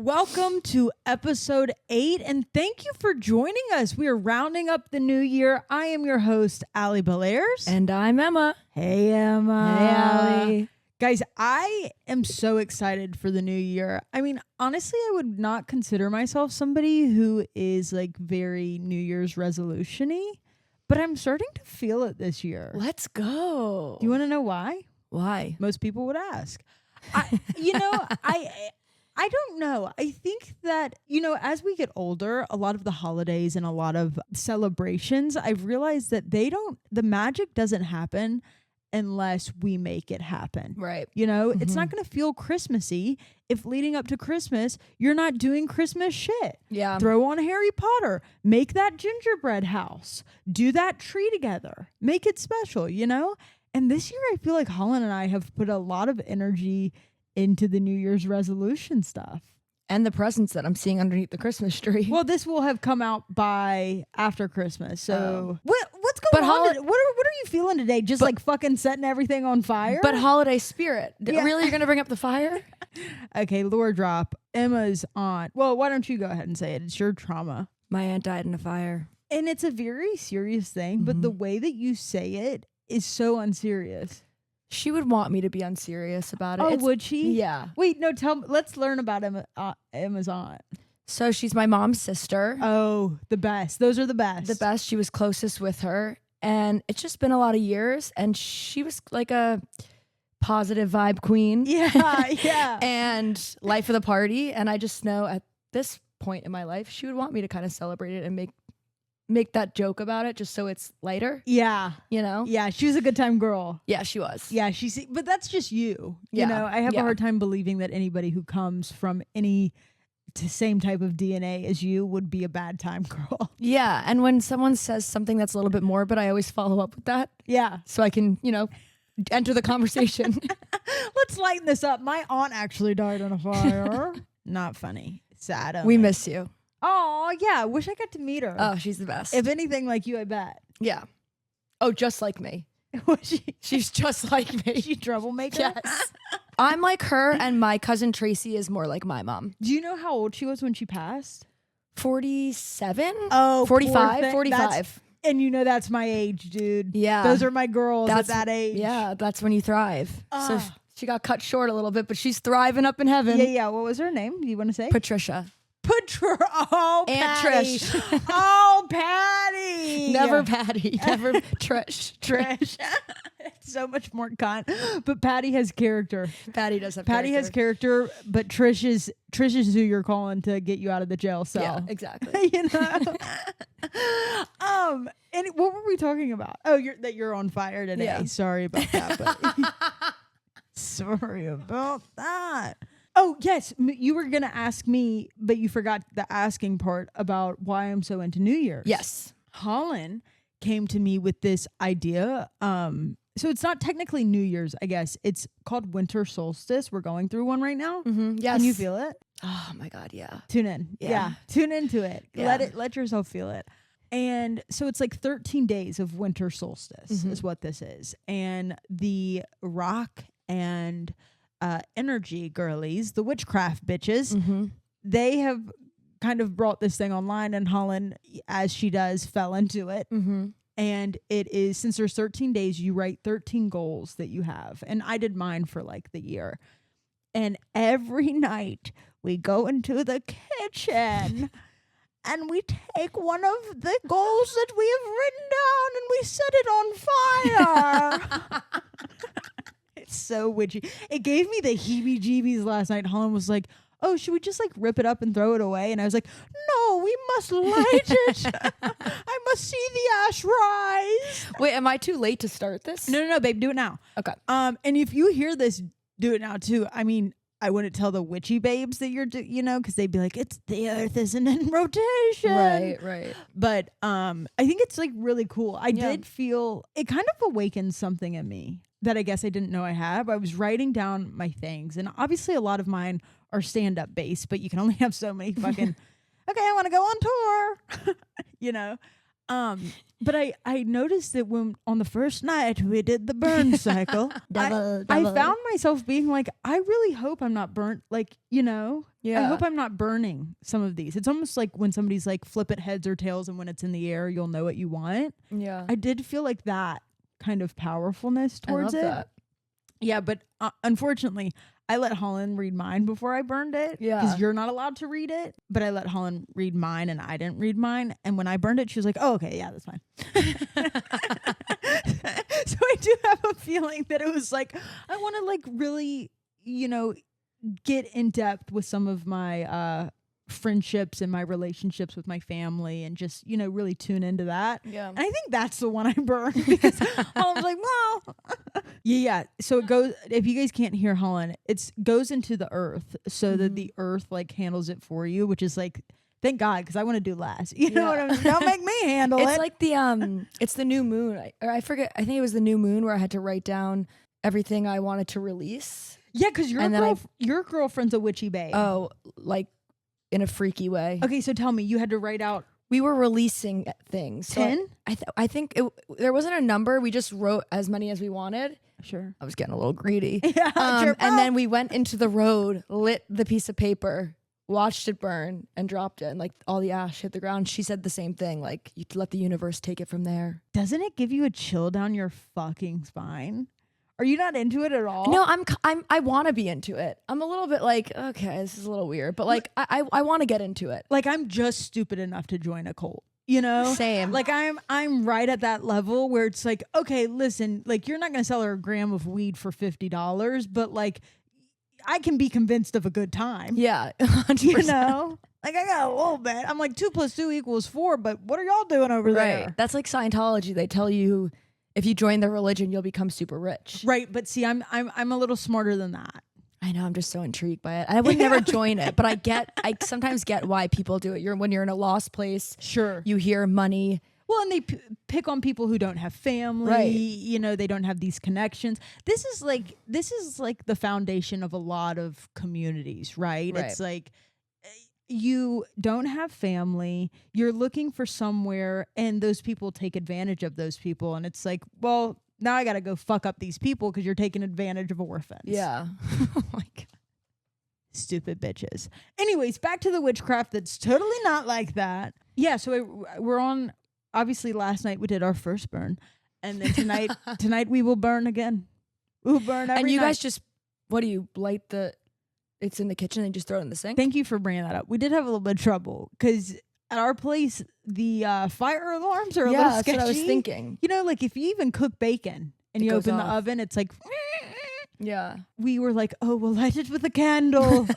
Welcome to episode 8, and thank you for joining us. We are rounding up the new year. I am your host, Alli Belaires. And I'm Emma. Hey, Emma. Hey, Alli. Guys, I am so excited for the new year. I mean, honestly, I would not consider myself somebody who is like very New Year's resolution-y, but I'm starting to feel it this year. Let's go. Do you want to know why? Why? Most people would ask. I don't know. I think that, as we get older, a lot of the holidays and a lot of celebrations, I've realized that the magic doesn't happen unless we make it happen. Right. It's not going to feel Christmassy if leading up to Christmas, you're not doing Christmas shit. Yeah. Throw on Harry Potter, make that gingerbread house, do that tree together, make it special, And this year I feel like Holland and I have put a lot of energy into the New Year's resolution stuff. And the presents that I'm seeing underneath the Christmas tree. Well, this will have come out by after Christmas. So what's going on? What are you feeling today? Just like fucking setting everything on fire? But holiday spirit. Yeah. Really, you're going to bring up the fire? Okay, lore drop. Emma's aunt. Well, why don't you go ahead and say it? It's your trauma. My aunt died in a fire. And it's a very serious thing, but the way that you say it is so unserious. She would want me to be unserious about it. Oh, would she? Yeah. Wait, no, let's learn about Emma's aunt. So she's my mom's sister. Oh, the best. Those are the best. The best. She was closest with her. And it's just been a lot of years. And she was like a positive vibe queen. Yeah, yeah. And life of the party. And I just know at this point in my life, she would want me to kind of celebrate it and make that joke about it just so it's lighter. Yeah. Yeah, she was a good time girl. Yeah, she was. Yeah, but that's just you. Yeah. I have a hard time believing that anybody who comes from any same type of DNA as you would be a bad time girl. Yeah, and when someone says something that's a little bit more, but I always follow up with that. Yeah. So I can, enter the conversation. Let's lighten this up. My aunt actually died in a fire. Not funny. Sad. We miss you. Oh, yeah. Wish I got to meet her. Oh, she's the best. If anything like you, I bet. Yeah. Oh, just like me. She's just like me. She troublemaker? Yes. I'm like her, and my cousin Tracy is more like my mom. Do you know how old she was when she passed? 47? Oh, 45? 45. And that's my age, dude. Yeah. Those are my girls at that age. Yeah, that's when you thrive. So she got cut short a little bit, but she's thriving up in heaven. Yeah. What was her name? Do you want to say? Patricia. Oh, Aunt Patty. Trish. Oh, Patty. Never Patty. Never Trish. Trish. It's so much more but Patty has character. Patty does have Patty has character, but Trish is who you're calling to get you out of the jail cell. Yeah, exactly. And what were we talking about? Oh, that you're on fire today. Yeah. Sorry about that. But sorry about that. Oh, yes. You were going to ask me, but you forgot the asking part about why I'm so into New Year's. Yes. Holland came to me with this idea. So it's not technically New Year's, I guess. It's called winter solstice. We're going through one right now. Mm-hmm. Yes. Can you feel it? Oh, my God, yeah. Tune in. Yeah. Tune into it. Yeah. Let yourself feel it. And so it's like 13 days of winter solstice is what this is. And the rock and energy girlies, the witchcraft bitches, they have kind of brought this thing online, and Holland, as she does, fell into it. And it is, since there's 13 days, you write 13 goals that you have. And I did mine for like the year. And every night we go into the kitchen and we take one of the goals that we have written down and we set it on fire. It's so witchy. It gave me the heebie-jeebies last night. Holland was like, oh, should we just like rip it up and throw it away? And I was like, no, we must light it. I must see the ash rise. Wait, am I too late to start this? No, babe, do it now. Okay. And if you hear this, do it now too. I mean, I wouldn't tell the witchy babes that you're, because they'd be like, it's the earth isn't in rotation. Right. But I think it's like really cool. I did feel it kind of awakened something in me that I guess I didn't know I had. I was writing down my things, and obviously a lot of mine are stand-up based, but you can only have so many fucking, okay, I want to go on tour, But I noticed that when on the first night we did the burn cycle, Double. I found myself being like, I really hope I'm not burnt. Like, you know, I Yeah. hope I'm not burning some of these. It's almost like when somebody's like flip it heads or tails, and when it's in the air, you'll know what you want. Yeah. I did feel like that kind of powerfulness towards I it. love that. Yeah, but unfortunately, I let Holland read mine before I burned it. Yeah. Because you're not allowed to read it. But I let Holland read mine and I didn't read mine. And when I burned it, she was like, oh, okay, yeah, that's fine. So I do have a feeling that it was like, I want to like really, you know, get in depth with some of my friendships and my relationships with my family and just, you know, really tune into that. Yeah. And I think that's the one I burned because I was like, well, yeah. So it goes, if you guys can't hear Holland, it goes into the earth so that the earth like handles it for you, which is like, thank God, because I want to do less. You know what I mean? Don't make me handle it. It's like the it's the new moon. I forget. I think it was the new moon where I had to write down everything I wanted to release. Yeah, because your girlfriend's a witchy babe. Oh, like in a freaky way. Okay, so tell me, you had to write out We were releasing things. 10? I think there wasn't a number. We just wrote as many as we wanted. Sure. I was getting a little greedy. Yeah, sure. And then we went into the road, lit the piece of paper, watched it burn, and dropped it. And like all the ash hit the ground. She said the same thing. Like, you let the universe take it from there. Doesn't it give you a chill down your fucking spine? Are you not into it at all? No, I want to be into it. I'm a little bit like, okay, this is a little weird, but like I want to get into it. Like, I'm just stupid enough to join a cult. You know? Same. Like I'm right at that level where it's like, okay, listen, like you're not gonna sell her a gram of weed for $50, but like I can be convinced of a good time. Yeah, 100%. You know? Like I got a little bit. I'm like 2 + 2 = 4, but what are y'all doing over there? That's like Scientology. They tell you if you join the religion, you'll become super rich. Right, but see, I'm a little smarter than that. I know. I'm just so intrigued by it. I would never join it, but I sometimes get why people do it. When you're in a lost place, Sure. you hear money. Well, and they pick on people who don't have family. Right. You know, they don't have these connections. This is like the foundation of a lot of communities, right? It's like you don't have family, you're looking for somewhere, and those people take advantage of those people. And it's like, well, now I got to go fuck up these people because you're taking advantage of orphans. Yeah. Oh my God. Stupid bitches. Anyways, back to the witchcraft that's totally not like that. Yeah, so we're on, obviously last night we did our first burn. And then tonight we will burn again. We'll burn every And you night. guys just, what do you light it's in the kitchen and you just throw it in the sink? Thank you for bringing that up. We did have a little bit of trouble because at our place, the fire alarms are a little sketchy. That's what I was thinking. You know, like if you even cook bacon and It you goes open the off. oven, it's like... Yeah. We were like, oh, we'll light it with a candle.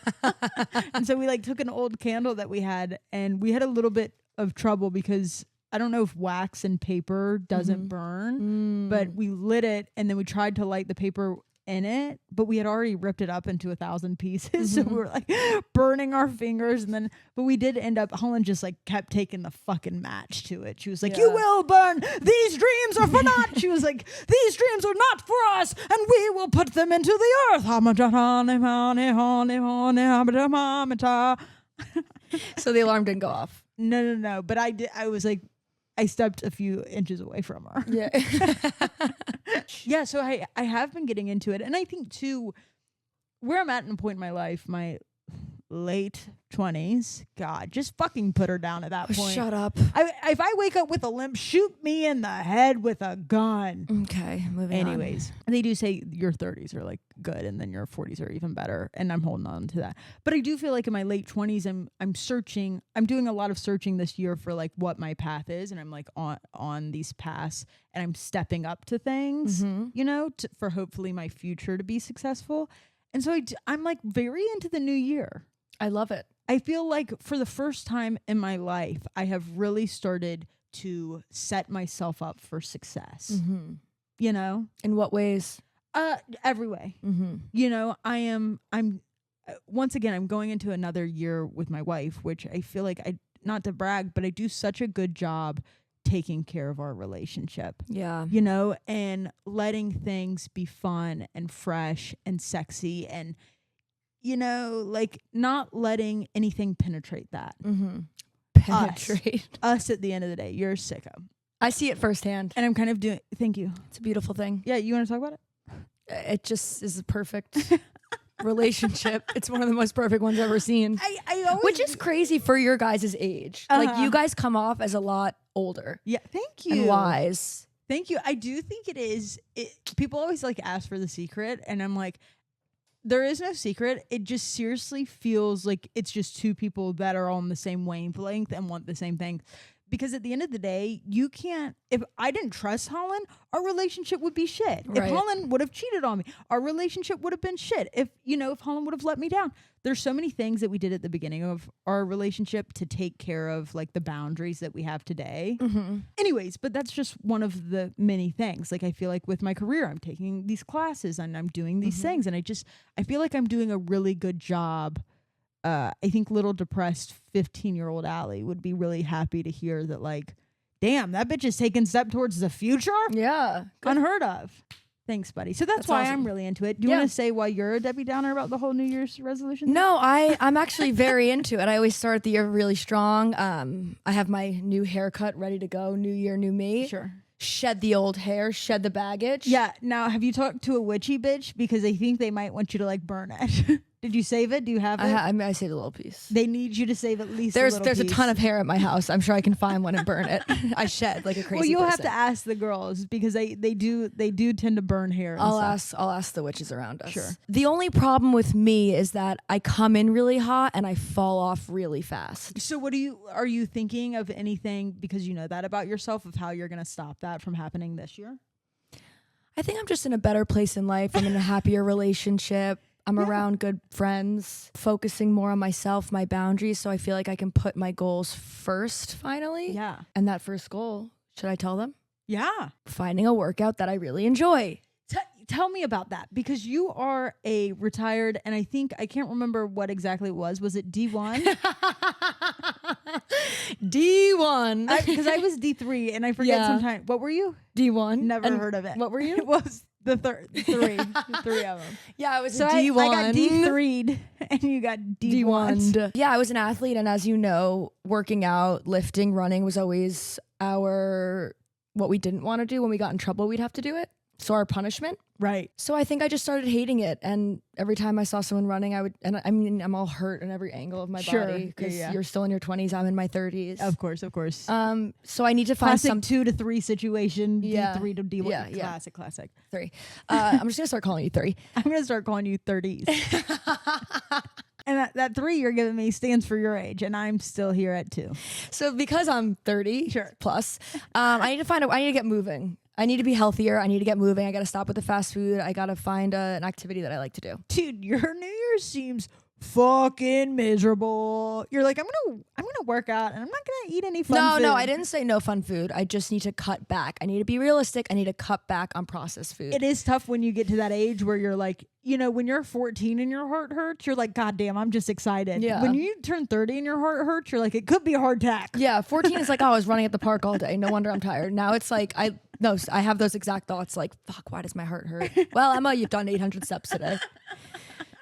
And so we like took an old candle that we had, and we had a little bit of trouble because I don't know if wax and paper doesn't burn, but we lit it and then we tried to light the paper in it, but we had already ripped it up into 1,000 pieces. So we were like burning our fingers, and then, but we did end up, Holland just like kept taking the fucking match to it. She was like, you will burn. These dreams are for naught. She was like, these dreams are not for us, and we will put them into the earth. So the alarm didn't go off. No. But I was like, I stepped a few inches away from her. Yeah. Yeah, so I have been getting into it. And I think, too, where I'm at in a point in my life, my late 20s, God, just fucking put her down at that point. Shut up. If I wake up with a limp, shoot me in the head with a gun. Okay, moving on. Anyways, they do say your 30s are like good, and then your 40s are even better, and I'm holding on to that. But I do feel like in my late 20s, I'm searching. I'm doing a lot of searching this year for like what my path is, and I'm like on these paths, and I'm stepping up to things, you know, for hopefully my future to be successful. And so I'm like very into the new year. I love it. I feel like for the first time in my life, I have really started to set myself up for success. You know? In what ways? Every way. You know, I'm once again, I'm going into another year with my wife, which I feel like not to brag, but I do such a good job taking care of our relationship. Yeah. You know, and letting things be fun and fresh and sexy, and you know, like not letting anything penetrate that. penetrate. Us at the end of the day. You're a sicko. I see it firsthand. And I'm kind of doing, thank you. It's a beautiful thing. Yeah, you want to talk about it? It just is a perfect relationship. It's one of the most perfect ones I've ever seen. I always, which is crazy for your guys' age. Like, you guys come off as a lot older. Yeah, thank you. And wise. Thank you. I do think it is. People always like ask for the secret, and I'm like, there is no secret. It just seriously feels like it's just two people that are on the same wavelength and want the same thing. Because at the end of the day, you can't, if I didn't trust Holland, our relationship would be shit. Right. If Holland would have cheated on me, our relationship would have been shit. If Holland would have let me down. There's so many things that we did at the beginning of our relationship to take care of like the boundaries that we have today. Mm-hmm. Anyways, but that's just one of the many things. Like, I feel like with my career, I'm taking these classes and I'm doing these things. And I feel like I'm doing a really good job. I think little depressed 15-year-old Allie would be really happy to hear that, like, damn, that bitch is taking step towards the future. Yeah. Unheard of. Thanks, buddy. So that's why awesome. I'm really into it. Do you want to say why you're a Debbie Downer about the whole New Year's resolution thing? No, I'm actually very into it. I always start the year really strong. I have my new haircut ready to go. New year, new me. Sure. Shed the old hair, shed the baggage. Yeah. Now, have you talked to a witchy bitch? Because I think they might want you to, like, burn it. Did you save it? Do you have it? I saved a little piece. They need you to save at least There's a little piece. a ton of hair at my house. I'm sure I can find one and burn it. I shed like a crazy Well, you'll person. have to ask the girls because they do tend to burn hair. And stuff. I'll ask the witches around us. Sure. The only problem with me is that I come in really hot and I fall off really fast. So are you thinking of anything, because you know that about yourself, of how you're going to stop that from happening this year? I think I'm just in a better place in life. I'm in a happier relationship. I'm around good friends, focusing more on myself, my boundaries. So I feel like I can put my goals first finally. Yeah. And that first goal, should I tell them? Yeah. Finding a workout that I really enjoy. Tell me about that, because you are a retired, and I can't remember what exactly it was. Was it D1? D1. Because I was D3 and I forget sometimes. What were you? D1. Never heard of it. What were you? It was the three of them. Yeah, I was So D1. I got D3'd and you got D1'd. Yeah, I was an athlete, and as you know, working out, lifting, running was always what we didn't want to do. When we got in trouble, we'd have to do it. So our punishment. Right. So I think I just started hating it, and every time I saw someone running, I'm all hurt in every angle of my body because you're still in your 20s. I'm in my 30s. Of course. So I need to find classic some 2 to 3 situation. Yeah. D3 to D1. Yeah. Classic. 3. I'm just gonna start calling you 3. I'm gonna start calling you 30s. And that 3 you're giving me stands for your age, and I'm still here at 2. So because I'm 30 plus, I need to get moving. I need to be healthier. I need to get moving. I got to stop with the fast food. I got to find an activity that I like to do. Dude, your New Year's seems fucking miserable. You're like, I'm gonna work out and I'm not gonna eat any fun food. No, I didn't say no fun food. I just need to cut back. I need to be realistic. I need to cut back on processed food. It is tough when you get to that age where you're like, when you're 14 and your heart hurts, you're like, God damn, I'm just excited. Yeah. When you turn 30 and your heart hurts, you're like, it could be a heart attack. Yeah, 14 is like, oh, I was running at the park all day. No wonder I'm tired. Now it's like, I have those exact thoughts like, fuck, why does my heart hurt? Well, Emma, you've done 800 steps today.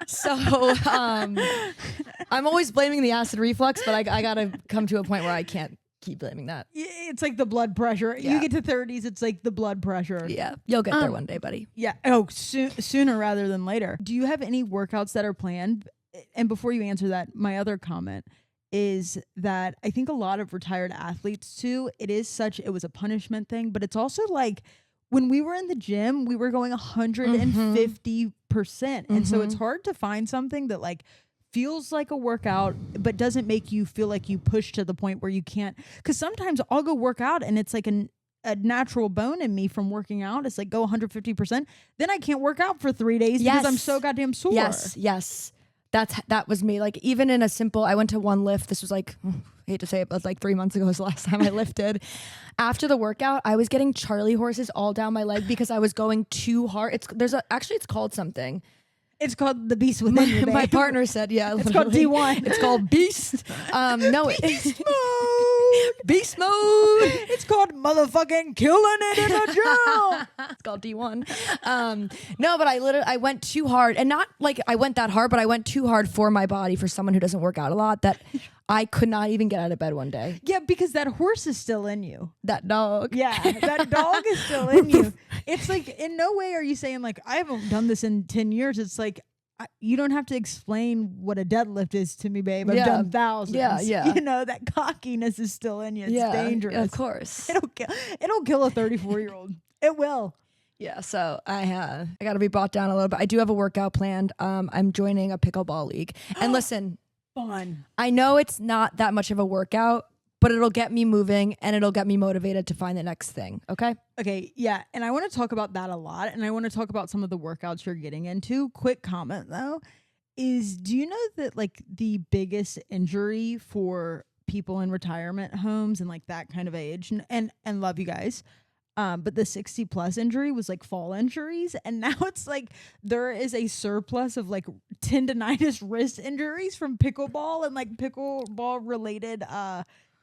So I'm always blaming the acid reflux, but I gotta come to a point where I can't keep blaming that. It's like the blood pressure. Yeah. You get to 30s, it's like the blood pressure. Yeah, you'll get there one day, buddy. Yeah. Oh, sooner rather than later. Do you have any workouts that are planned? And before you answer that, my other comment is that I think a lot of retired athletes too, it was a punishment thing, but it's also like when we were in the gym, we were going 150%. And so it's hard to find something that like feels like a workout, but doesn't make you feel like you push to the point where you can't. Because sometimes I'll go work out and it's like a natural bone in me from working out. It's like go 150%. Then I can't work out for 3 days because I'm so goddamn sore. Yes. That was me. Like even in I went to one lift. This was like, I hate to say it, but like 3 months ago was the last time I lifted. After the workout, I was getting Charlie horses all down my leg because I was going too hard. It's called something. It's called the beast within you, babe. My partner said, yeah. It's called D1. It's called beast. No, beast mode. Beast mode. It's called motherfucking killing it in a gym. It's called D1. No, but I went too hard, and not like I went that hard, but I went too hard for my body, for someone who doesn't work out a lot, that I could not even get out of bed one day. Yeah, because that horse is still in you. That dog. Yeah, that dog is still in you. It's like, in no way are you saying like, I haven't done this in 10 years. It's like, you don't have to explain what a deadlift is to me, babe. I've done thousands. Yeah. You know, that cockiness is still in you. It's dangerous. Of course. It'll kill a 34-year-old. It will. Yeah, so I got to be brought down a little bit. I do have a workout planned. I'm joining a pickleball league. And listen, Fun. I know it's not that much of a workout, but it'll get me moving and it'll get me motivated to find the next thing. Okay? Okay, yeah. And I want to talk about that a lot. And I want to talk about some of the workouts you're getting into. Quick comment though, is do you know that like the biggest injury for people in retirement homes and like that kind of age, and love you guys, but the 60+ injury was like fall injuries, and now it's like there is a surplus of like tendonitis wrist injuries from pickleball and like pickleball related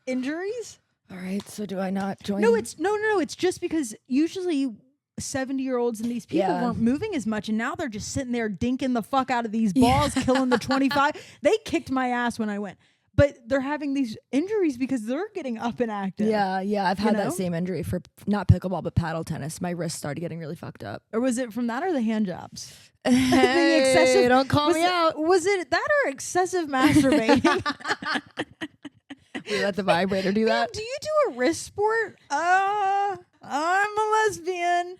injuries. All right, so do I not join? No, it's just because usually 70-year-olds and these people weren't moving as much, and now they're just sitting there dinking the fuck out of these balls, killing the 25. They kicked my ass when I went. But they're having these injuries because they're getting up and active. Yeah. I've had that same injury for not pickleball, but paddle tennis. My wrist started getting really fucked up. Or was it from that or the hand jobs? Hey, don't call me out. Was it that or excessive masturbating? We let the vibrator do that. Do you do a wrist sport? I'm a lesbian.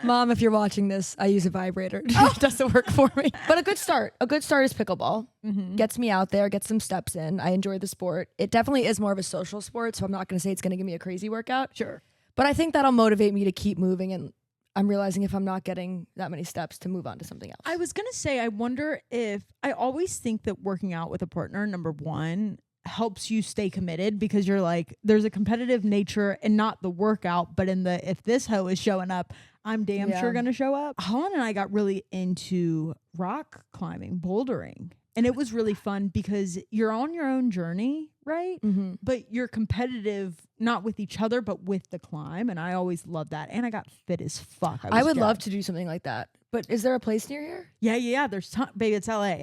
Mom, if you're watching this, I use a vibrator. It doesn't work for me. But a good start is pickleball. Mm-hmm. Gets me out there, gets some steps in. I enjoy the sport. It definitely is more of a social sport, so I'm not going to say it's going to give me a crazy workout. Sure. But I think that'll motivate me to keep moving, and I'm realizing if I'm not getting that many steps to move on to something else. I was going to say, I wonder if, I always think that working out with a partner, number one, helps you stay committed, because you're like, there's a competitive nature, and not the workout, but in the, if this hoe is showing up, I'm damn sure going to show up. Holland and I got really into rock climbing, bouldering. And it was really fun because you're on your own journey, right? Mm-hmm. But you're competitive, not with each other, but with the climb. And I always loved that. And I got fit as fuck. I would love to do something like that. But is there a place near here? Yeah. There's baby, it's LA.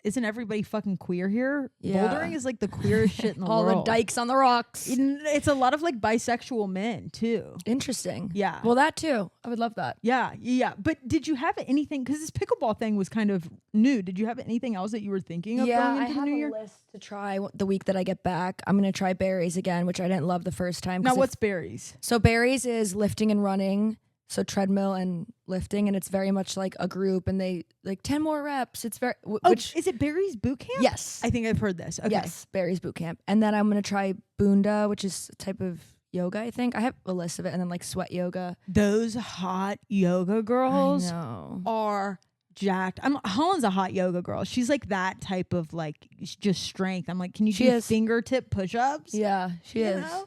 Isn't everybody fucking queer here? Yeah. Bouldering is like the queerest shit in the All world. All the dykes on the rocks. It's a lot of like bisexual men too. Interesting. Yeah. Well, that too. I would love that. Yeah. But did you have anything, because this pickleball thing was kind of new. Did you have anything else that you were thinking of going into the new year? I have a list to try the week that I get back. I'm going to try Barry's again, which I didn't love the first time. Now, what's Barry's? So Barry's is lifting and running. So treadmill and lifting, and it's very much like a group, and they like 10 more reps. It's very is it Barry's boot camp? Yes, I think I've heard this. Okay. Yes, Barry's boot camp, and then I'm gonna try Bunda, which is a type of yoga. I think I have a list of it, and then like sweat yoga. Those hot yoga girls are jacked. Holland's a hot yoga girl. She's like that type of like just strength. I'm like, can you do fingertip push-ups? Yeah, she is. Know?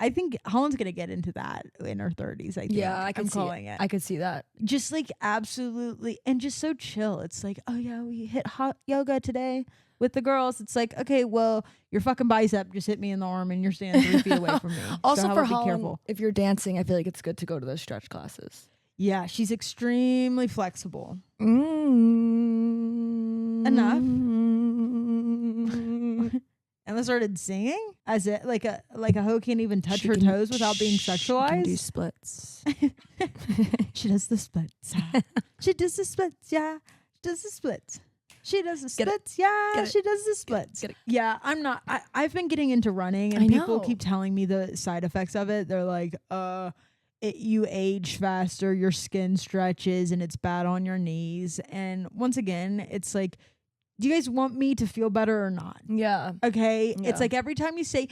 I think Holland's gonna get into that in her 30s. I think. Yeah, I can I'm calling it. I could see that. Just like absolutely, and just so chill. It's like, oh yeah, we hit hot yoga today with the girls. It's like, okay, well, your fucking bicep just hit me in the arm, and you're standing 3 feet away from me. Also, so for be Holland, careful. If you're dancing, I feel like it's good to go to those stretch classes. Yeah, she's extremely flexible. Enough. Emma started singing as it like a hoe can't even touch her toes without being sexualized. She can do splits. She does the splits. She does the splits. Yeah, she does the splits. She does the splits. Yeah, she does the splits. Yeah, I'm not. I've been getting into running, and people keep telling me the side effects of it. They're like, you age faster, your skin stretches, and it's bad on your knees. And once again, it's like, do you guys want me to feel better or not? Yeah. Okay. Yeah. It's like anytime you say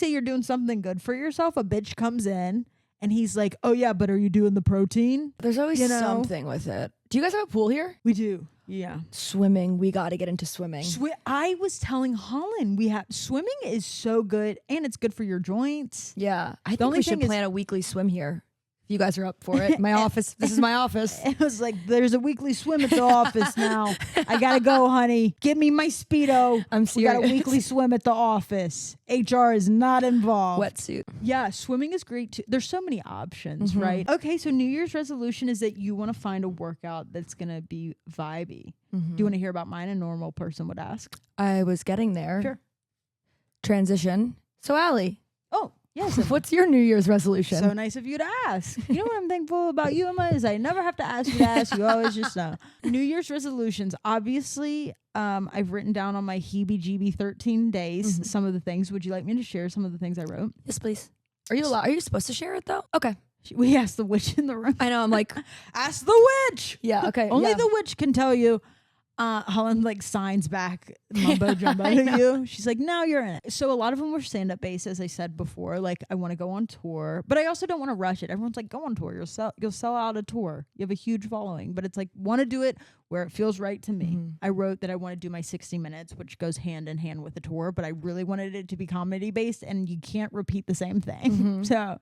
you're doing something good for yourself, a bitch comes in and he's like, oh yeah, but are you doing the protein? There's always something with it. Do you guys have a pool here? We do. Yeah. Swimming. We got to get into swimming. I was telling Holland, swimming is so good, and it's good for your joints. Yeah. I think we should plan a weekly swim here. If you guys are up for it. My office. This is my office. It was like, there's a weekly swim at the office now. I gotta go, honey. Give me my Speedo. I'm serious. We got a weekly swim at the office. HR is not involved. Wetsuit. Yeah, swimming is great too. There's so many options, right? Okay, so New Year's resolution is that you want to find a workout that's gonna be vibey. Do you want to hear about mine? A normal person would ask. I was getting there. Sure. transition. So Allie, Oh, yes. what's your New Year's resolution? So nice of you to ask. You know what I'm thankful about you, Emma, is I never have to ask you to ask. You always just know. New Year's resolutions. Obviously, I've written down on my heebie-jeebie 13 days some of the things. Would you like me to share some of the things I wrote? Yes, please. Are you allowed? Are you supposed to share it though? Okay. We asked the witch in the room. I know. I'm like, Ask the witch. yeah. Okay. Only yeah. the witch can tell you. Holland like signs back mumbo jumbo to you. She's like, now you're in it. So a lot of them were stand-up based, as I said before. Like, I want to go on tour, but I also don't want to rush it. Everyone's like, go on tour. You'll sell out a tour. You have a huge following, but it's like, want to do it where it feels right to me. I wrote that I want to do my 60 minutes, which goes hand in hand with the tour, but I really wanted it to be comedy based, and you can't repeat the same thing. So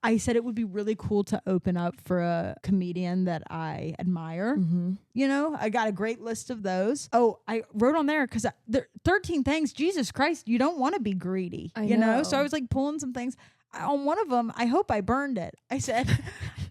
I said it would be really cool to open up for a comedian that I admire. You know, I got a great list of those. Oh, I wrote on there because there 13 things. Jesus Christ, you don't want to be greedy. I you know? know. So I was like pulling some things. On one of them, I hope I burned it. I said,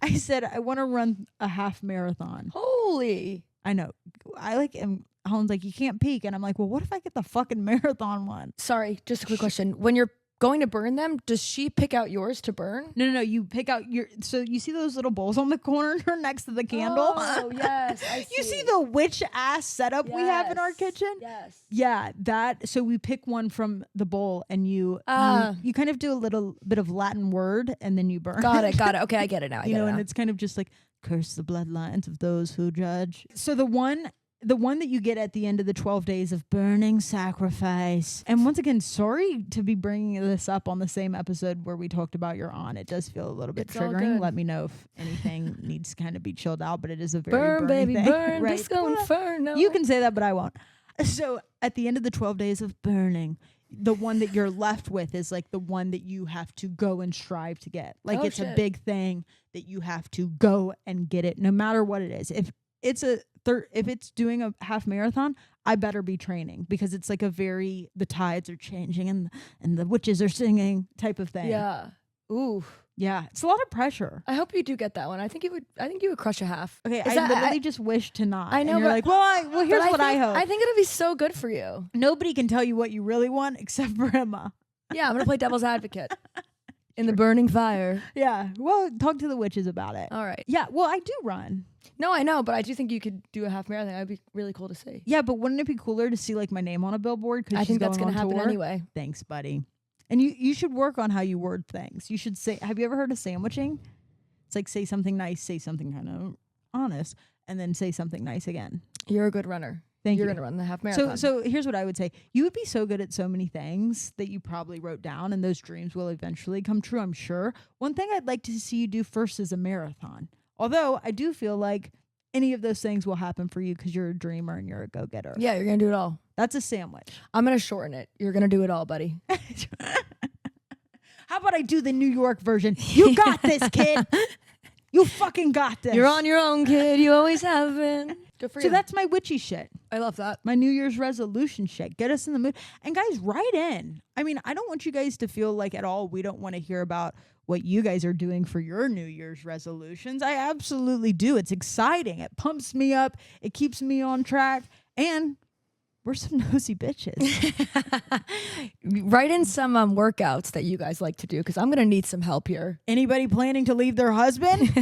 I want to run a half marathon. Holy. I know. I like am. Holland's like, you can't peek, and I'm like, well, what if I get the fucking marathon one? Sorry, just a quick question. When you're going to burn them, does she pick out yours to burn? No. You pick out your. So you see those little bowls on the corner next to the candle? Oh, yes. I You see the witch ass setup we have in our kitchen? Yes. Yeah, that. So we pick one from the bowl, and you kind of do a little bit of Latin word, and then you burn. Got it. Okay, I get it now. You know, and it's kind of just like curse the bloodlines of those who judge. So the one that you get at the end of the 12 days of burning sacrifice. And once again, sorry to be bringing this up on the same episode where we talked about your aunt. It does feel a little bit It's all triggering. good. Let me know if anything needs to kind of be chilled out, but it is a very burn, burny baby, thing. burn. Right. Disco Inferno. You can say that, but I won't. So at the end of the 12 days of burning, the one that you're left with is like the one that you have to go and strive to get. Like Oh, it's a shit. big thing that you have to go and get it no matter what it is. If it's doing a half marathon, I better be training, because it's like the tides are changing and the witches are singing type of thing. Yeah. Ooh. Yeah. It's a lot of pressure. I hope you do get that one. I think you would crush a half. Okay. Is I literally just wish to not. I know, And you're but- like, well, here's what I hope. I think it'll be so good for you. Nobody can tell you what you really want except for Emma. Yeah, I'm gonna play devil's advocate in the burning fire. Yeah. Well, talk to the witches about it. All right. Yeah. Well, I do run. No, I know, but I do think you could do a half marathon. That'd be really cool to see. Yeah, but wouldn't it be cooler to see like my name on a billboard? I think that's gonna happen tour? anyway. Thanks, buddy. And you should work on how you word things. You should say, have you ever heard of sandwiching? It's like say something nice, say something kind of honest, and then say something nice again. You're a good runner. Thank you. You're gonna run the half marathon. So here's what I would say. You would be so good at so many things that you probably wrote down, and those dreams will eventually come true, I'm sure. One thing I'd like to see you do first is a marathon. Although I do feel like any of those things will happen for you because you're a dreamer and you're a go-getter. yeah, you're gonna do it all. That's a sandwich. I'm gonna shorten it. You're gonna do it all, buddy. How about I do the New York version? You got this, kid. You fucking got this. You're on your own, kid. You always have been. Good for So you. that's my witchy shit. I love that. My New Year's resolution shit. Get us in the mood. And guys, write in. I mean, I don't want you guys to feel like at all we don't want to hear about what you guys are doing for your New Year's resolutions. I absolutely do. It's exciting. It pumps me up. It keeps me on track. And we're some nosy bitches. Write in some workouts that you guys like to do, because I'm gonna need some help here. Anybody planning to leave their husband?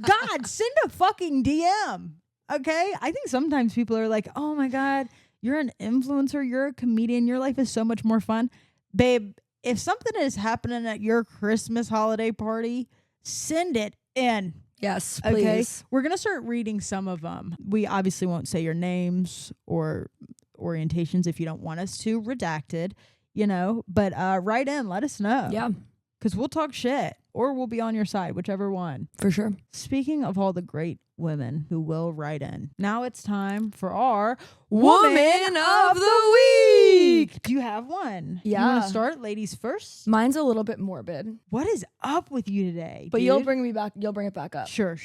God, send a fucking DM. Okay? I think sometimes people are like, oh my God, you're an influencer, you're a comedian, your life is so much more fun. Babe, if something is happening at your Christmas holiday party, send it in. Yes, Okay? please. We're going to start reading some of them. We obviously won't say your names or orientations if you don't want us to. Redacted, but write in, let us know. Yeah, Because we'll talk shit or we'll be on your side, whichever one. for sure. Speaking of all the great women who will write in, now it's time for our Woman of the Week. Do you have one? Yeah. You want to start, ladies first? Mine's a little bit morbid, What is up with you today? but dude? you'll bring it back up. Sure.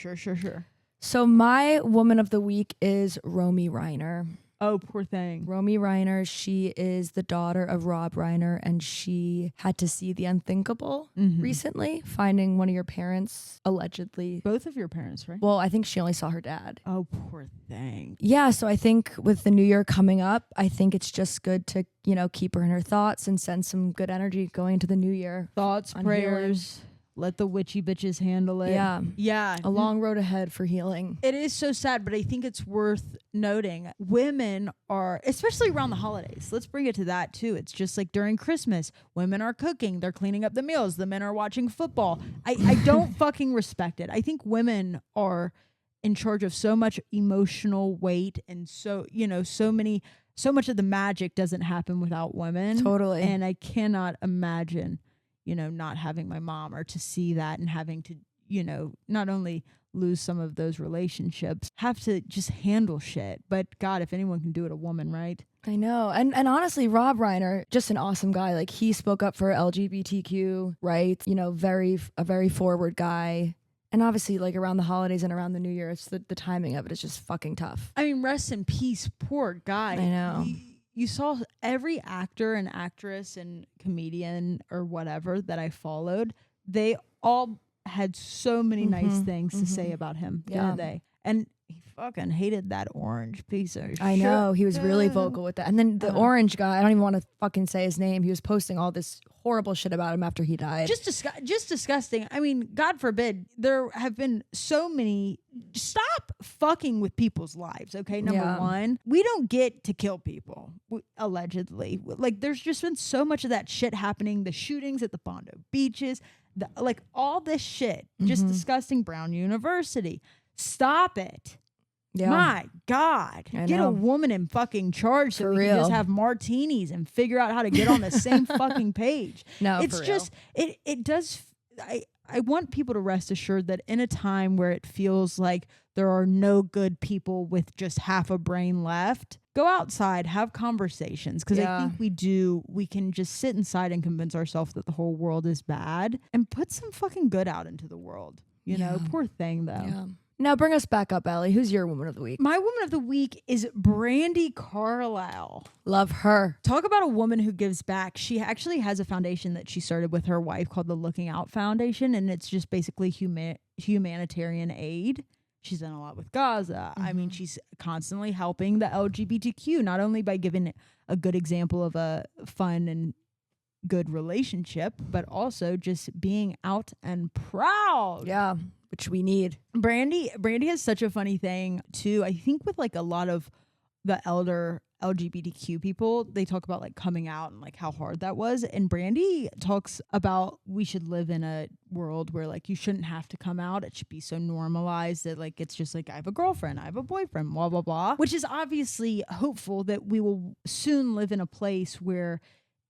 So my Woman of the Week is Romy Reiner. Oh, poor thing. Romy Reiner, she is the daughter of Rob Reiner, and she had to see the unthinkable recently, finding one of your parents allegedly. Both of your parents, right? Well, I think she only saw her dad. Oh, poor thing. Yeah, so I think with the new year coming up, I think it's just good to, keep her in her thoughts and send some good energy going into the new year. Thoughts, prayers. Let the witchy bitches handle it. Yeah. Yeah. A long road ahead for healing. It is so sad, but I think it's worth noting. Women are, especially around the holidays, let's bring it to that too. It's just like during Christmas, women are cooking, they're cleaning up the meals, the men are watching football. I don't fucking respect it. I think women are in charge of so much emotional weight, and so much of the magic doesn't happen without women. Totally. And I cannot imagine not having my mom, or to see that and having to, not only lose some of those relationships, have to just handle shit. But God, if anyone can do it, a woman, right? I know. And honestly, Rob Reiner, just an awesome guy. Like, he spoke up for LGBTQ rights, a very forward guy. And obviously, like, around the holidays and around the new year, it's the timing of it is just fucking tough. I mean, rest in peace, poor guy. I know. You saw every actor and actress and comedian or whatever that I followed, they all had so many nice things to say about him, didn't they? And he fucking hated that orange piece of shit. I know. He was really vocal with that. And then the orange guy, I don't even want to fucking say his name. He was posting all this horrible shit about him after he died. Just disgusting. I mean, God forbid, there have been so many. Stop fucking with people's lives, okay? Number one, we don't get to kill people, allegedly. Like, there's just been so much of that shit happening. The shootings at the Bondo beaches, all this shit. Just disgusting. Brown University. Stop it. Yeah. My God. Get a woman in fucking charge so we can just have martinis and figure out how to get on the same fucking page. No, it's just, it does. I want people to rest assured that in a time where it feels like there are no good people with just half a brain left, go outside, have conversations. Because I think we can just sit inside and convince ourselves that the whole world is bad and put some fucking good out into the world. Poor thing though. Yeah. Now bring us back up, Allie. Who's your woman of the week? My woman of the week is Brandi Carlile. Love her. Talk about a woman who gives back. She actually has a foundation that she started with her wife called the Looking Out Foundation, and it's just basically humanitarian aid. She's done a lot with Gaza. I mean, she's constantly helping the LGBTQ, not only by giving a good example of a fun and good relationship, but also just being out and proud. Yeah. Which we need. Brandi has such a funny thing too. I think with like a lot of the elder LGBTQ people, they talk about like coming out and like how hard that was. And Brandi talks about we should live in a world where like you shouldn't have to come out. It should be so normalized that like it's just like I have a girlfriend, I have a boyfriend, blah blah blah. Which is obviously hopeful that we will soon live in a place where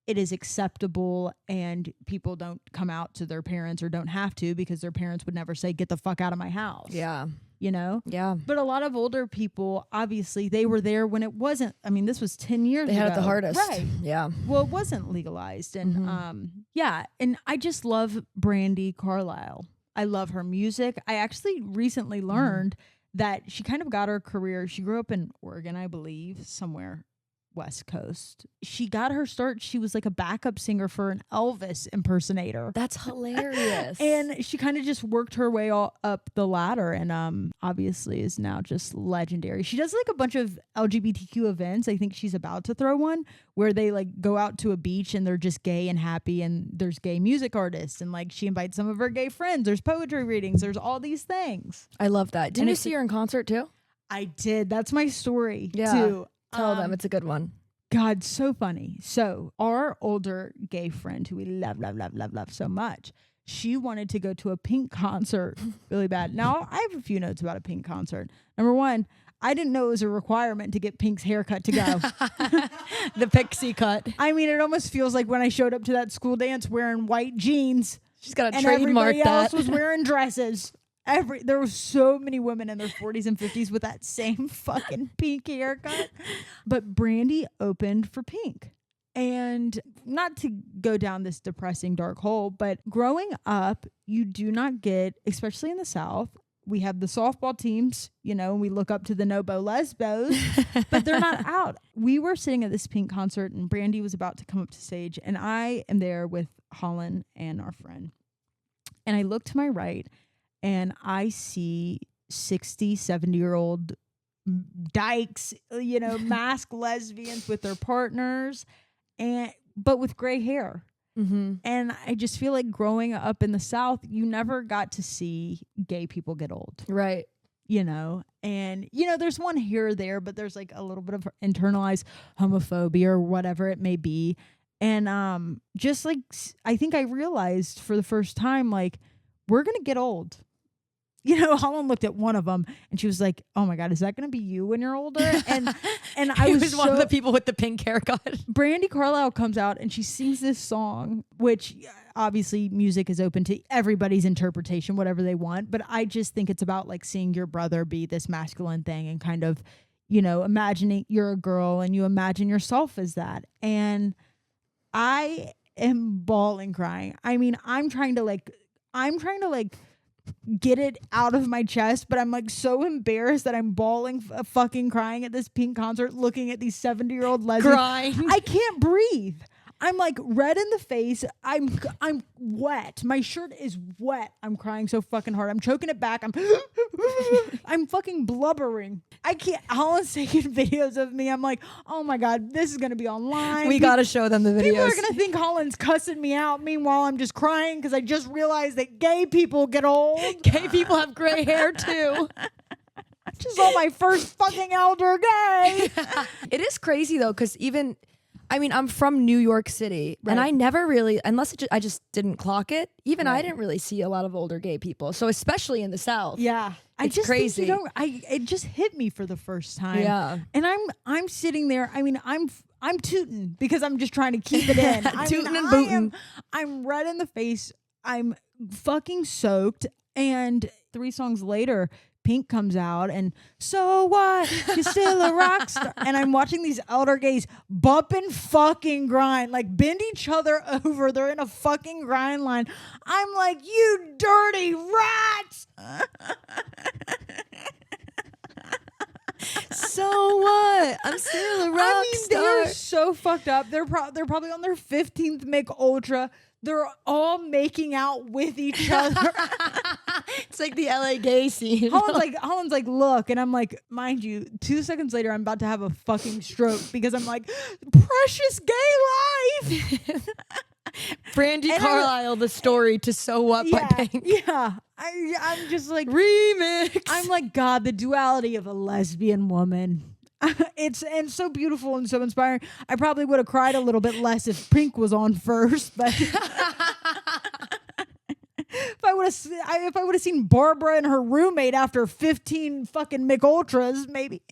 it is acceptable and people don't come out to their parents or don't have to because their parents would never say, get the fuck out of my house. Yeah. Yeah. But a lot of older people, obviously, they were there when it wasn't. I mean, this was 10 years ago. They had it the hardest. Right. Yeah. Well, it wasn't legalized. And and I just love Brandi Carlile. I love her music. I actually recently learned that she kind of got her career. She grew up in Oregon, I believe, somewhere West Coast. She got her start. She was like a backup singer for an Elvis impersonator. That's hilarious. And she kind of just worked her way all up the ladder, and obviously is now just legendary. She does like a bunch of LGBTQ events. I think she's about to throw one where they like go out to a beach and they're just gay and happy, and there's gay music artists, and like she invites some of her gay friends. There's poetry readings. There's all these things. I love that. Didn't you see her in concert too? I did. That's my story too. Tell them it's a good one. God, so funny. So our older gay friend who we love so much, she wanted to go to a Pink concert really bad. Now, I have a few notes about a Pink concert. Number one, I didn't know it was a requirement to get Pink's haircut to go. The pixie cut. I mean, it almost feels like when I showed up to that school dance wearing white jeans. She's got to and trademark everybody that. else was wearing dresses. There were so many women in their 40s and 50s with that same fucking Pink haircut. But Brandi opened for Pink. And not to go down this depressing dark hole, but growing up, you do not get, especially in the South, we have the softball teams, and we look up to the Nobo Lesbos, but they're not out. We were sitting at this Pink concert and Brandy was about to come up to stage and I am there with Holland and our friend. And I look to my right and I see 60, 70-year-old dykes, masked lesbians with their partners but with gray hair. Mm-hmm. And I just feel like growing up in the South, you never got to see gay people get old. Right. And, there's one here or there, but there's like a little bit of internalized homophobia or whatever it may be. And just like, I think I realized for the first time, like, we're going to get old. Holland looked at one of them and she was like, "Oh my God, is that going to be you when you're older?" And I was one of the people with the pink haircut. Brandy Carlisle comes out and she sings this song, which obviously music is open to everybody's interpretation, whatever they want. But I just think it's about like seeing your brother be this masculine thing and kind of, imagining you're a girl and you imagine yourself as that. And I am bawling crying. I mean, I'm trying to get it out of my chest, but I'm like so embarrassed that I'm bawling, fucking crying at this Pink concert, looking at these 70-year-old lesbians. Crying. I can't breathe. I'm like red in the face. I'm wet. My shirt is wet. I'm crying so fucking hard. I'm choking it back. I'm fucking blubbering. I can't. Holland's taking videos of me. I'm like, oh my God, this is gonna be online. We gotta show them the videos. People are gonna think Holland's cussing me out. Meanwhile, I'm just crying because I just realized that gay people get old. Gay people have gray hair too. Just saw my first fucking elder gay. It is crazy though, because I'm from New York City, right. And I never really, I just didn't clock it. Even right. I didn't really see a lot of older gay people. So especially in the South, yeah, it's crazy. It just hit me for the first time. Yeah, and I'm sitting there. I mean, I'm tooting because I'm just trying to keep it in. Tooting and booting. I'm red in the face. I'm fucking soaked. And 3 songs later, Pink comes out and so what? You're still a rock star. And I'm watching these elder gays bump and fucking grind, like bend each other over. They're in a fucking grind line. I'm like, you dirty rats. So what? I'm still a rock star. They're so fucked up. They're probably on their 15th Mick Ultra. They're all making out with each other. It's like the LA gay scene. Holland's like, look, and I'm like, mind you, 2 seconds later, I'm about to have a fucking stroke because I'm like, precious gay life. Brandy Carlisle, the story to So What by Pink. Yeah. I'm just like, remix. I'm like, God, the duality of a lesbian woman. It's so beautiful and so inspiring. I probably would have cried a little bit less if Pink was on first, but if I would have seen Barbara and her roommate after 15 fucking McUltras, maybe.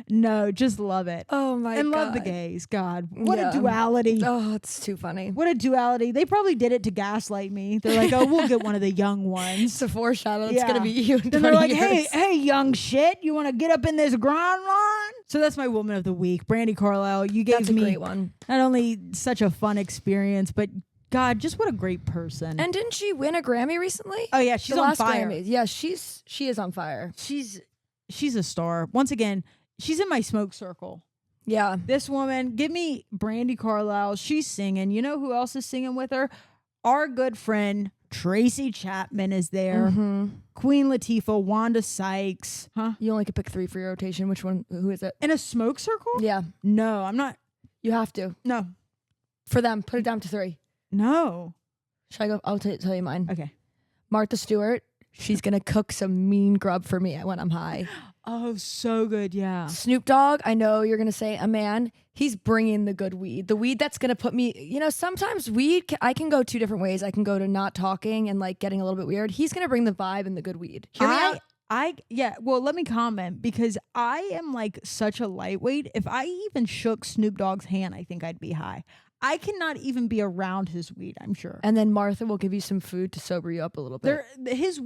No, just love it. Oh my God. And love the gays. God, what a duality. Oh, it's too funny. What a duality. They probably did it to gaslight me. They're like, oh, we'll get one of the young ones. It's a foreshadow. It's going to be you in 20 Then they're like, years. hey, young shit, you want to get up in this grind line? So that's my woman of the week, Brandy Carlisle. You gave me a great one. Not only such a fun experience, but God, just what a great person. And didn't she win a Grammy recently? Oh yeah, she's on fire. Grammys. Yeah, she is on fire. She's a star. Once again, she's in my smoke circle. Yeah. This woman, give me Brandy Carlisle. She's singing. You know who else is singing with her? Our good friend Tracy Chapman is there. Mm-hmm. Queen Latifah, Wanda Sykes. Huh? You only could pick 3 for your rotation. Which one? Who is it? In a smoke circle? Yeah. No, I'm not. You have to. No. For them, put it down to 3. No. Should I go? I'll tell you mine. Okay. Martha Stewart. She's going to cook some mean grub for me when I'm high. Oh, so good. Yeah. Snoop Dogg. I know you're going to say a man. He's bringing the good weed. The weed that's going to put me, sometimes weed, I can go 2 different ways. I can go to not talking and like getting a little bit weird. He's going to bring the vibe and the good weed. Hear me out. Well, let me comment because I am like such a lightweight. If I even shook Snoop Dogg's hand, I think I'd be high. I cannot even be around his weed, I'm sure. And then Martha will give you some food to sober you up a little bit. There's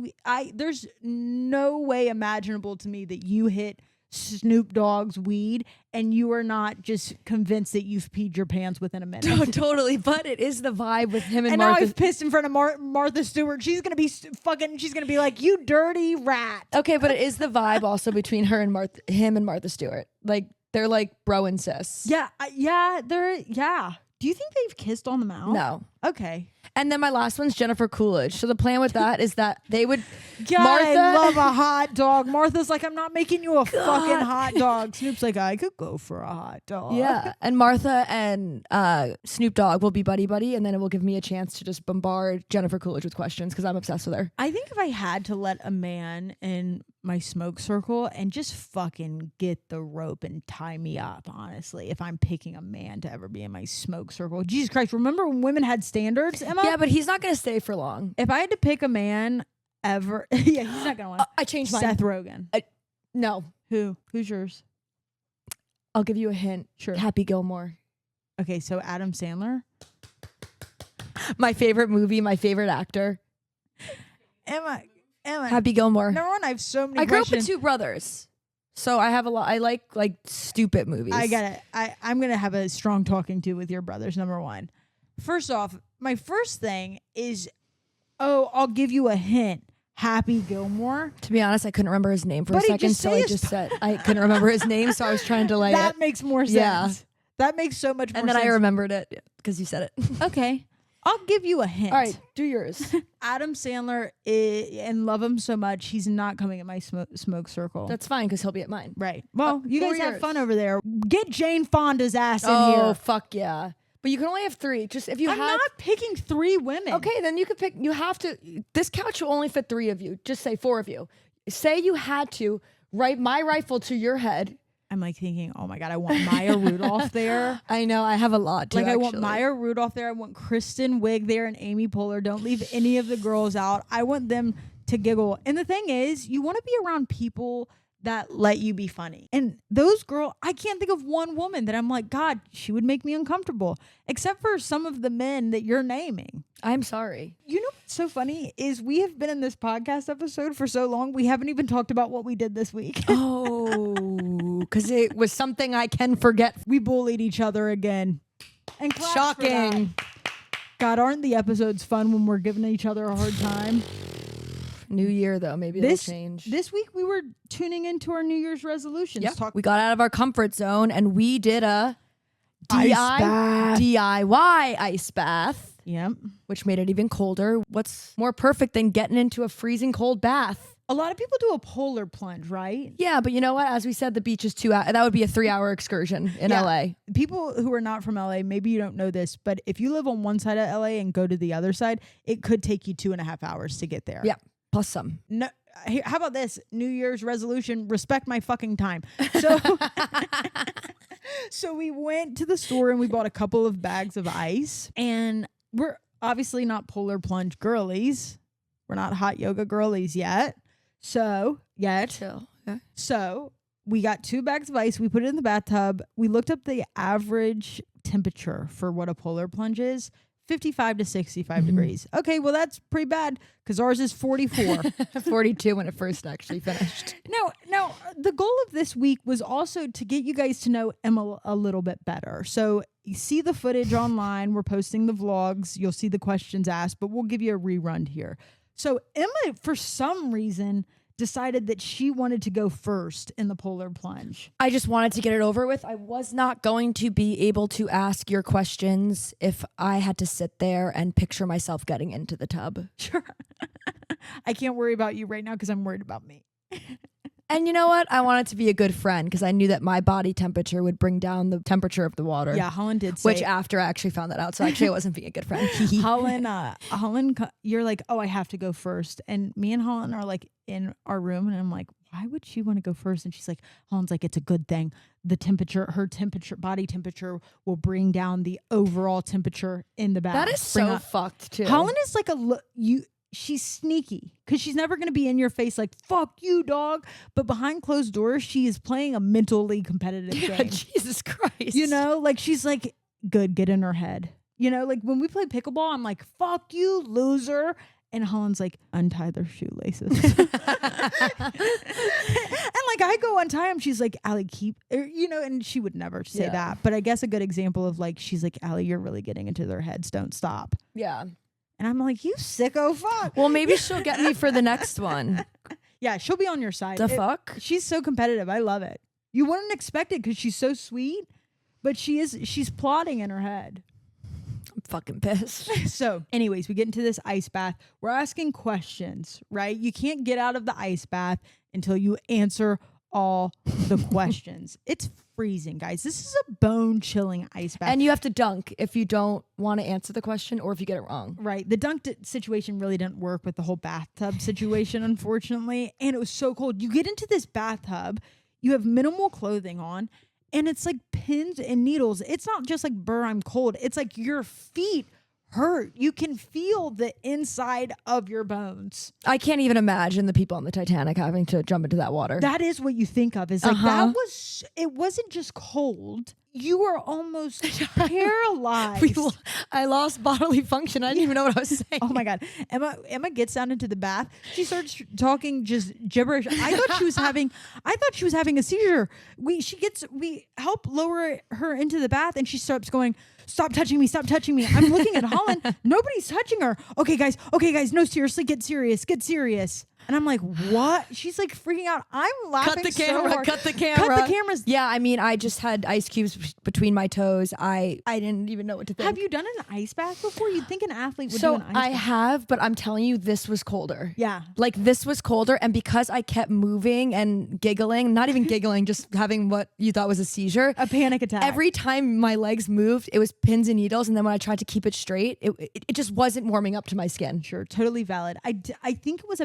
no way imaginable to me that you hit Snoop Dogg's weed, and you are not just convinced that you've peed your pants within a minute. No, totally. But it is the vibe with him and now Martha. I've pissed in front of Martha Stewart. She's gonna be she's gonna be like, you dirty rat. Okay, but it is the vibe also between him and Martha Stewart. Like they're like bro and sis. Yeah, yeah. Do you think they've kissed on the mouth? No. Okay. And then my last one's Jennifer Coolidge. So the plan with that is that they would God, I love a hot dog. Martha's like, I'm not making you a fucking hot dog. Snoop's like, I could go for a hot dog. Yeah. And Martha and Snoop Dogg will be buddy, and then it will give me a chance to just bombard Jennifer Coolidge with questions because I'm obsessed with her. I think if I had to let a man in my smoke circle and just fucking get the rope and tie me up, honestly, if I'm picking a man to ever be in my smoke circle. Jesus Christ, remember when women had standards, Emma? Yeah, but he's not going to stay for long. If I had to pick a man ever, yeah, he's not going to want. I changed mine. Seth Rogen. No. Who's yours? I'll give you a hint. Sure. Happy Gilmore. Okay, so Adam Sandler. My favorite movie, my favorite actor. Emma. Happy Gilmore. Number one, I have so many I grew up questions. with two brothers. So I have a lot. I like stupid movies. I get it. I'm going to have a strong talking to with your brothers, number one. First off, my first thing is, I'll give you a hint. Happy Gilmore. To be honest, I couldn't remember his name for a Buddy, second, just so say I his just said I couldn't remember his name, so I was trying to delay That it. makes more sense. Yeah. That makes so much more sense. And then I remembered it because you said it. Okay. I'll give you a hint. All right, do yours. Adam Sandler, and love him so much, he's not coming at my smoke circle. That's fine because he'll be at mine. right. Well, you guys have yours? fun over there. Get Jane Fonda's ass in Oh, here. fuck yeah. But you can only have three. Just if you I'm not picking 3 women. Okay, then you could pick. You have to. This couch will only fit 3 of you. Just say 4 of you. Say you had to write my rifle to your head. I'm like thinking, oh my God, I want Maya Rudolph there. I know. I have a lot. Too, Like, I want actually. Maya Rudolph there. I want Kristen Wiig there and Amy Poehler. Don't leave any of the girls out. I want them to giggle. And the thing is, you want to be around people that let you be funny. And those girls, I can't think of one woman that I'm like, God, she would make me uncomfortable. Except for some of the men that you're naming. I'm sorry. You know what's so funny is we have been in this podcast episode for so long, we haven't even talked about what we did this week. Oh, because it was something I can forget. We bullied each other again. And claps for Shocking. that. God, aren't the episodes fun when we're giving each other a hard time? New year though, maybe it'll change. This week we were tuning into our New Year's resolutions. Yeah, we got out of our comfort zone and we did a Ice bath. DIY ice bath, Yep. which made it even colder. What's more perfect than getting into a freezing cold bath? A lot of people do a polar plunge, right? Yeah, but you know what? As we said, the beach is 2 hours. That would be a 3-hour excursion in Yeah. LA. People who are not from LA, maybe you don't know this, but if you live on one side of LA and go to the other side, it could take you 2.5 hours to get there. Yeah, plus some. No, how about this New Year's resolution? Respect my fucking time. So, so we went to the store and we bought a couple of bags of ice, and we're obviously not polar plunge girlies. We're not hot yoga girlies yet. So Chill. Yeah. So we got 2 bags of ice. We put it in the bathtub. We looked up the average temperature for what a polar plunge is. 55 to 65 degrees. Okay, well, that's pretty bad because ours is 44. 42 when it first actually finished. Now, the goal of this week was also to get you guys to know Emma a little bit better. So you see the footage online. We're posting the vlogs. You'll see the questions asked, but we'll give you a rerun here. So Emma, for some reason, decided that she wanted to go first in the polar plunge. I just wanted to get it over with. I was not going to be able to ask your questions if I had to sit there and picture myself getting into the tub. Sure. I can't worry about you right now because I'm worried about me. And you know what? I wanted to be a good friend because I knew that my body temperature would bring down the temperature of the water. Yeah, Holland did say. Which after I actually found that out. So actually I wasn't being a good friend. Holland, you're like, oh, I have to go first. And me and Holland are like in our room and I'm like, why would she want to go first? And she's like, Holland's like, it's a good thing. The temperature, her temperature, body temperature will bring down the overall temperature in the bath. That is so fucked too. Holland is like she's sneaky because she's never going to be in your face like, fuck you, dog. But behind closed doors, she is playing a mentally competitive game. Jesus Christ. You know, like she's like, good, get in her head. You know, like when we play pickleball, I'm like, fuck you, loser. And Holland's like, untie their shoelaces. And like I go untie them. She's like, Allie, keep, and she would never say that. But I guess a good example of like, she's like, Allie, you're really getting into their heads. Don't stop. Yeah. And I'm like, you sicko fuck. Well, maybe she'll get me for the next one. Yeah, she'll be on your side. The fuck? She's so competitive. I love it. You wouldn't expect it because she's so sweet, but she's plotting in her head. I'm fucking pissed. So anyways, we get into this ice bath. We're asking questions, right? You can't get out of the ice bath until you answer all the questions. It's freezing, guys. This is a bone-chilling ice bath. And you have to dunk if you don't want to answer the question or if you get it wrong. Right. The dunk situation really didn't work with the whole bathtub situation, unfortunately. And it was so cold. You get into this bathtub, you have minimal clothing on, and it's like pins and needles. It's not just like, burr, I'm cold. It's like your feet hurt. You can feel the inside of your bones. I can't even imagine the people on the Titanic having to jump into that water. That is what you think of. Is like it wasn't just cold. You were almost paralyzed. I lost bodily function. I didn't even know what I was saying. Oh my God. Emma gets down into the bath. She starts talking just gibberish. I thought she was having a seizure. We help lower her into the bath and she starts going, stop touching me. Stop touching me. I'm looking at Holland. Nobody's touching her. Okay, guys. No, seriously, get serious. And I'm like, what? She's like freaking out. I'm laughing. Cut the camera. So hard. Cut the camera. Cut the cameras. Yeah, I mean, I just had ice cubes between my toes. I didn't even know what to think. Have you done an ice bath before? You'd think an athlete would do So an ice I bath. have, but I'm telling you, this was colder. Yeah. Like this was colder. And because I kept moving and giggling, not even giggling, just having what you thought was a seizure. A panic attack. Every time my legs moved, it was pins and needles. And then when I tried to keep it straight, it just wasn't warming up to my skin. Sure, totally valid. I think it was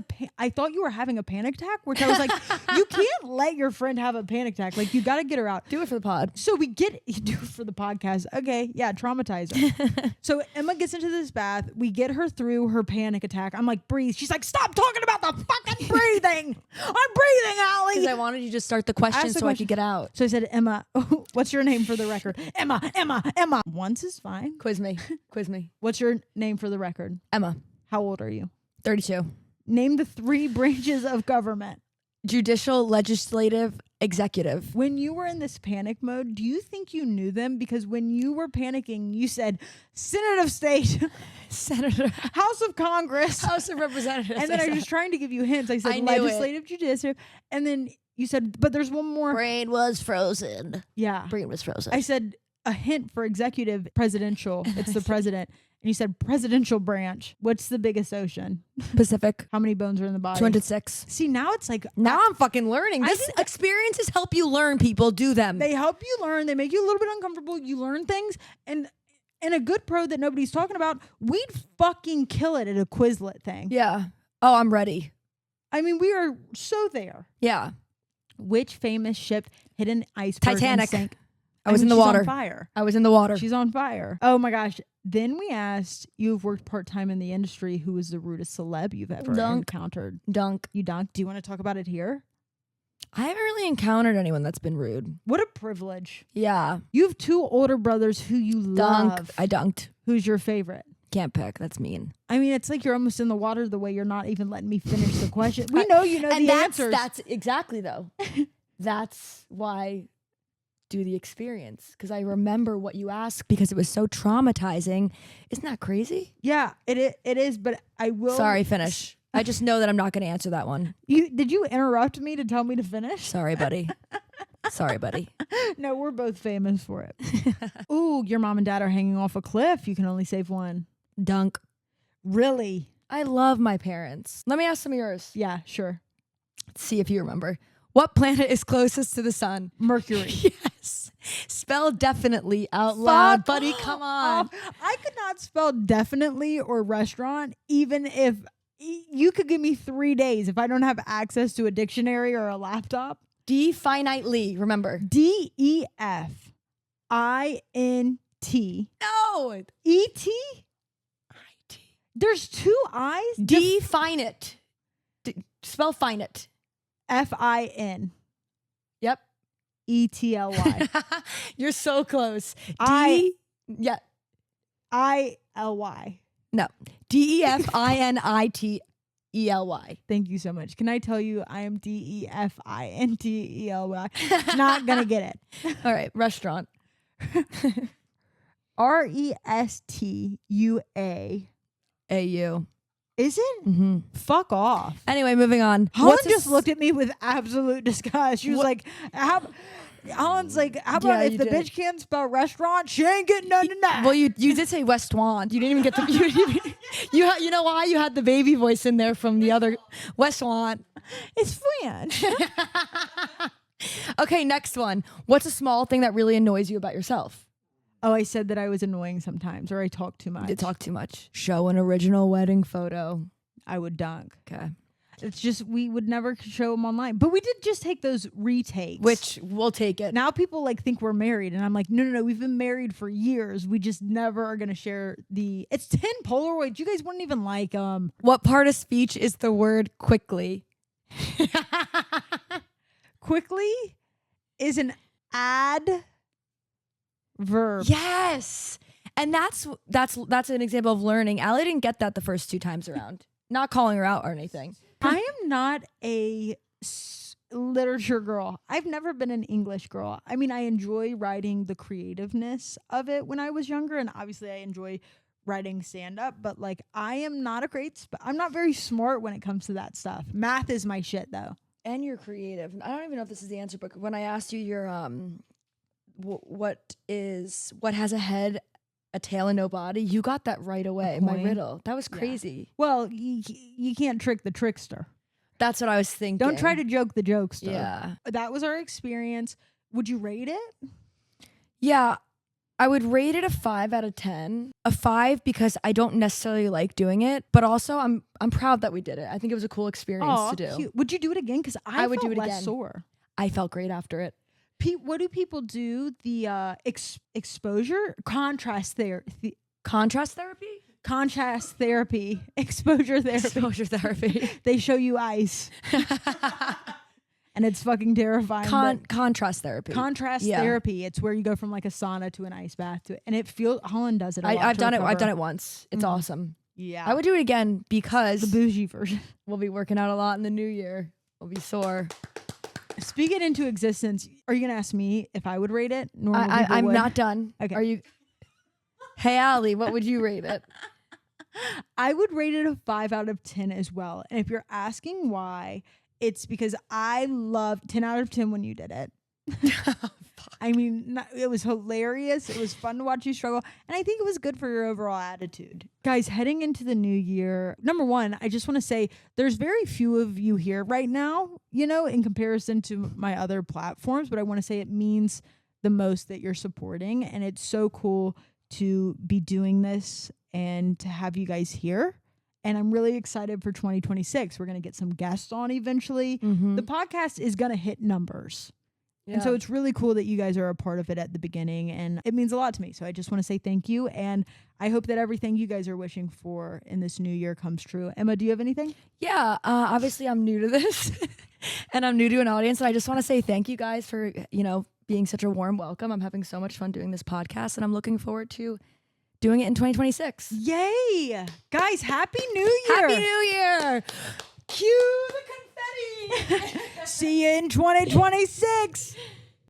I thought you were having a panic attack, which I was like, you can't let your friend have a panic attack. Like, you got to get her out. Do it for the pod. So you do it for the podcast. Okay, yeah, traumatize her. So Emma gets into this bath. We get her through her panic attack. I'm like, breathe. She's like, stop talking about the fucking breathing. I'm breathing, Allie. Because I wanted you to start the question so I could get out. So I said, Emma, what's your name for the record? Emma. Once is fine. Quiz me. What's your name for the record? Emma. How old are you? 32. Name the 3 branches of government. Judicial, legislative, executive. When you were in this panic mode, do you think you knew them? Because when you were panicking, you said Senate of State, Senator, House of Congress, House of Representatives. and then I was trying to give you hints. I said legislative, judicial, and then you said, but there's one more. Brain was frozen. Yeah. Brain was frozen. I said a hint for executive, presidential. It's the president. And you said presidential branch. What's the biggest ocean? Pacific. How many bones are in the body? 206. See, now it's like... Now I'm fucking learning. This experiences help you learn, people. Do them. They help you learn. They make you a little bit uncomfortable. You learn things. And a good pro that nobody's talking about, we'd fucking kill it at a Quizlet thing. Yeah. Oh, I'm ready. I mean, we are so there. Yeah. Which famous ship hit an iceberg Titanic. and sank? I was in the water. On fire. I was in the water. She's on fire. Oh my gosh. Then we asked, you've worked part-time in the industry, who is the rudest celeb you've ever encountered? Dunk. You dunk. Do you want to talk about it here? I haven't really encountered anyone that's been rude. What a privilege. Yeah. You have 2 older brothers who you love. I dunked. Who's your favorite? Can't pick. That's mean. I mean, it's like you're almost in the water the way you're not even letting me finish the question. We know you know the answers. That's exactly though. That's why do the experience, because I remember what you asked because it was so traumatizing. Isn't that crazy? Yeah, it is, but I will. Sorry, finish. I just know that I'm not going to answer that one. Did you interrupt me to tell me to finish? Sorry, buddy. Sorry, buddy. No, we're both famous for it. Ooh, your mom and dad are hanging off a cliff. You can only save one. Dunk. Really? I love my parents. Let me ask some of yours. Yeah, sure. Let's see if you remember. What planet is closest to the sun? Mercury. Yes. Spell definitely out loud, buddy. Come on. I could not spell definitely or restaurant, even if you could give me 3 days if I don't have access to a dictionary or a laptop. Definitely. Remember. DEFINT. No. ET? There's 2 I's. Define it. Spell fine it. FIN. Yep. ETLY. You're so close. I Yeah. ILY. No. DEFINITELY. Thank you so much. Can I tell you I am DEFINTELY? Not gonna get it. All right. Restaurant. RESTUA. AU. Is it? Mm-hmm. Fuck off. Anyway, moving on. Holland just looked at me with absolute disgust. She was like, Holland's like, how about if the bitch can't spell restaurant, she ain't getting none tonight. Well, you did say Westwand. You didn't even get the you know why you had the baby voice in there from the other Westwand. It's French. Okay, next one. What's a small thing that really annoys you about yourself? Oh, I said that I was annoying sometimes, or I talk too much. You talk too much. Show an original wedding photo. I would dunk. Okay. It's just we would never show them online, but we did just take those retakes, Which we'll take it. Now people like think we're married, and I'm like, no, we've been married for years. We just never are gonna share the. It's 10 Polaroids. You guys wouldn't even like What part of speech is the word quickly? Quickly is an adverb. Yes, and that's an example of learning. Allie didn't get that the first 2 times around. Not calling her out or anything. I am not a literature girl. I've never been an English girl. I mean, I enjoy writing the creativeness of it when I was younger, and obviously I enjoy writing stand-up, but like I am not a I'm not very smart when it comes to that stuff. Math is my shit though. And you're creative. I don't even know if this is the answer, but when I asked you your what has a head, a tail, and no body, you got that right away. My riddle. That was crazy. Yeah. Well, you can't trick the trickster. That's what I was thinking. Don't try to joke the jokester. Yeah. That was our experience. Would you rate it? Yeah. I would rate it a 5 out of 10. A 5 because I don't necessarily like doing it, but also I'm proud that we did it. I think it was a cool experience to do. Cute. Would you do it again? Because I would do it again. Sore. I felt great after it. What do people do? The exposure contrast therapy. Contrast therapy? Contrast therapy. Exposure therapy. Exposure therapy. They show you ice. And it's fucking terrifying. Contrast therapy. Contrast therapy. It's where you go from like a sauna to an ice bath to it. And it feels Holland does it a lot. I've done it once. It's awesome. Yeah. I would do it again because the bougie version. We'll be working out a lot in the new year. We'll be sore. Speak it into existence. Are you gonna ask me if I would rate it? I'm not done. Okay. Are you? Hey, Allie, what would you rate it? I would rate it a 5 out of 10 as well. And if you're asking why, it's because I loved 10 out of 10 when you did it. I mean, it was hilarious. It was fun to watch you struggle. And I think it was good for your overall attitude. Guys, heading into the new year, number one, I just want to say there's very few of you here right now, in comparison to my other platforms. But I want to say it means the most that you're supporting. And it's so cool to be doing this and to have you guys here. And I'm really excited for 2026. We're going to get some guests on eventually. Mm-hmm. The podcast is going to hit numbers. Yeah. And so it's really cool that you guys are a part of it at the beginning. And it means a lot to me. So I just want to say thank you. And I hope that everything you guys are wishing for in this new year comes true. Emma, do you have anything? Yeah. Obviously, I'm new to this. And I'm new to an audience. And I just want to say thank you guys for, being such a warm welcome. I'm having so much fun doing this podcast. And I'm looking forward to doing it in 2026. Yay! Guys, Happy New Year! Happy New Year! Cue the confetti! See you in 2026!